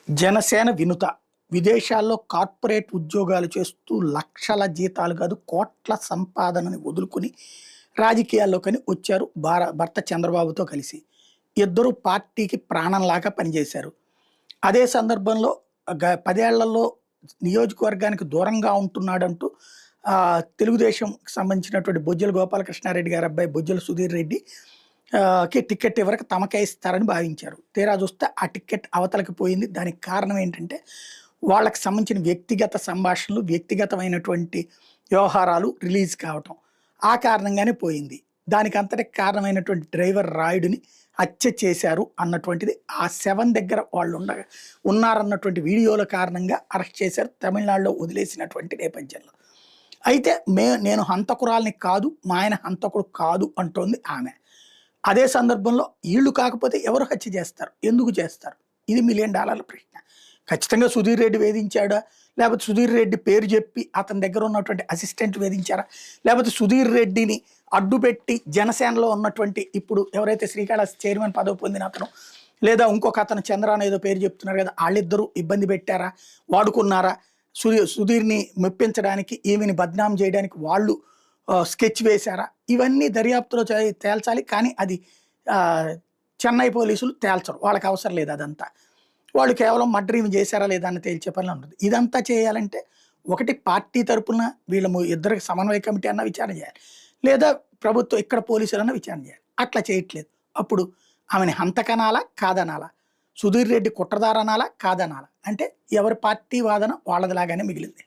జనసేన వినుత విదేశాల్లో కార్పొరేట్ ఉద్యోగాలు చేస్తూ లక్షల జీతాలు కాదు కోట్ల సంపాదనని వదులుకొని రాజకీయాల్లోకని వచ్చారు భర్త చంద్రబాబుతో కలిసి. ఇద్దరు పార్టీకి ప్రాణంలాగా పనిచేశారు. అదే సందర్భంలో 10 ఏళ్లలో నియోజకవర్గానికి దూరంగా ఉంటున్నాడంటూ తెలుగుదేశంకి సంబంధించినటువంటి బొజ్జల గోపాలకృష్ణారెడ్డి గారి అబ్బాయి బొజ్జల సుధీర్ రెడ్డి కి టికెట్ ఇవ్వక తమకే ఇస్తారని భావించారు. తీరా చూస్తే ఆ టికెట్ అవతలకి పోయింది. దానికి కారణం ఏంటంటే వాళ్ళకి సంబంధించిన వ్యక్తిగత సంభాషణలు, వ్యక్తిగతమైనటువంటి వ్యవహారాలు రిలీజ్ కావటం. ఆ కారణంగానే పోయింది. దానికి అంతటికి కారణమైనటువంటి డ్రైవర్ రాయుడిని హత్య చేశారు అన్నటువంటిది ఆ శవం దగ్గర వాళ్ళు ఉన్నారన్నటువంటి వీడియోల కారణంగా అరెస్ట్ చేశారు. తమిళనాడులో వదిలేసినటువంటి నేపథ్యంలో అయితే నేను హంతకురాల్ని కాదు, మా ఆయన హంతకుడు కాదు అంటోంది ఆమె. అదే సందర్భంలో వీళ్ళు కాకపోతే ఎవరు హత్య చేస్తారు, ఎందుకు చేస్తారు? ఇది $1 మిలియన్ ప్రశ్న. ఖచ్చితంగా సుధీర్ రెడ్డి వేధించాడా, లేకపోతే సుధీర్ రెడ్డి పేరు చెప్పి అతని దగ్గర ఉన్నటువంటి అసిస్టెంట్ వేధించారా, లేకపోతే సుధీర్ రెడ్డిని అడ్డుపెట్టి జనసేనలో ఉన్నటువంటి ఇప్పుడు ఎవరైతే శ్రీకాళహస్తి చైర్మన్ పదవి పొందిన అతను, లేదా ఇంకొక అతను చంద్రాన్ని ఏదో పేరు చెప్తున్నారు కదా, వాళ్ళిద్దరూ ఇబ్బంది పెట్టారా, వాడుకున్నారా, సుధీర్ని మెప్పించడానికి ఈమెని బద్నాం చేయడానికి వాళ్ళు స్కెచ్ వేశారా, ఇవన్నీ దర్యాప్తులో తేల్చాలి. కానీ అది చెన్నై పోలీసులు తేల్చరు, వాళ్ళకి అవసరం లేదు. అదంతా వాళ్ళు కేవలం మర్డర్ చేశారా లేదా అని తేల్చే పనిలో ఉంటుంది. ఇదంతా చేయాలంటే ఒకటి పార్టీ తరపున వీళ్ళ ఇద్దరికి సమన్వయ కమిటీ అన్న విచారణ చేయాలి, లేదా ప్రభుత్వం ఇక్కడ పోలీసులన్నా విచారణ చేయాలి. అట్లా చేయట్లేదు. అప్పుడు ఆమెని హంతకనాలా కాదనాలా, సుధీర్ రెడ్డి కుట్రదారనాలా కాదనాలా అంటే ఎవరి పార్టీ వాదన వాళ్ళదిలాగానే మిగిలింది.